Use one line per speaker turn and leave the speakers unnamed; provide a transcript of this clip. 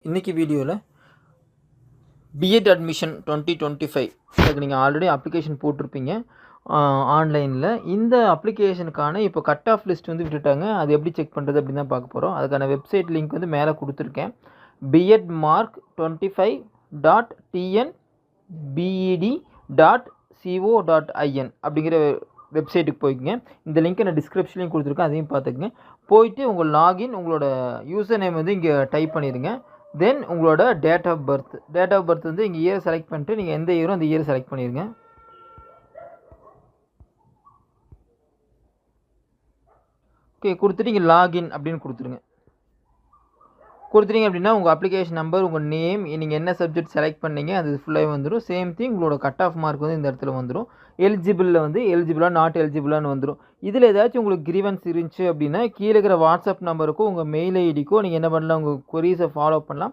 இன்றைக்கி வீடியோவில் BEd admission 2025 அதுக்கு நீங்கள் ஆல்ரெடி அப்ளிகேஷன் போட்டிருப்பீங்க ஆன்லைனில். இந்த அப்ளிகேஷனுக்கான இப்போ கட் ஆஃப் லிஸ்ட் வந்து விட்டுட்டாங்க. அது எப்படி செக் பண்ணுறது அப்படின்னு தான் பார்க்க போகிறோம். அதுக்கான வெப்சைட் லிங்க் வந்து மேலே கொடுத்துருக்கேன். biedmark25.tnbed.co.in அப்படிங்கிற வெப்சைட்டுக்கு போய்க்குங்க. இந்த லிங்க்கை நான் டிஸ்கிரிப்ஷன்லையும் கொடுத்துருக்கேன், அதையும் பார்த்துக்குங்க. போயிட்டு உங்கள் லாகின், உங்களோட யூசர் நேம் வந்து இங்கே டைப் பண்ணிடுங்க. தென் உங்களோட டேட் ஆஃப் பர்த் வந்து இங்கே இயர் செலக்ட் பண்ணிட்டு நீங்கள் எந்த இயரோ அந்த இயர் செலக்ட் பண்ணிடுங்க. ஓகே, கொடுத்துட்டு இங்கே லாகின் அப்படின்னு கொடுத்துருங்க. கொடுத்துட்டீங்க அப்படின்னா உங்கள் அப்ளிகேஷன் நம்பர், உங்கள் நேம், நீங்கள் என்ன சப்ஜெக்ட் செலக்ட் பண்ணீங்க அது ஃபுல்லாகவே வந்துடும். சேம் திங் உங்களோட கட் ஆஃப் மார்க் வந்து இந்த இடத்துல வந்துடும். எலிஜிபிளில் வந்து எலிஜிபிளாக நாட் எலிஜிபிளான்னு வந்துடும். இதில் ஏதாச்சும் உங்களுக்கு கிரீவன்ஸ் இருந்துச்சு அப்படின்னா கீழே இருக்கிற வாட்ஸ்அப் நம்பருக்கோ உங்கள் மெயில் ஐடிக்கோ நீங்கள் என்ன பண்ணலாம், உங்கள் கொரீஸை ஃபாலோ பண்ணலாம்.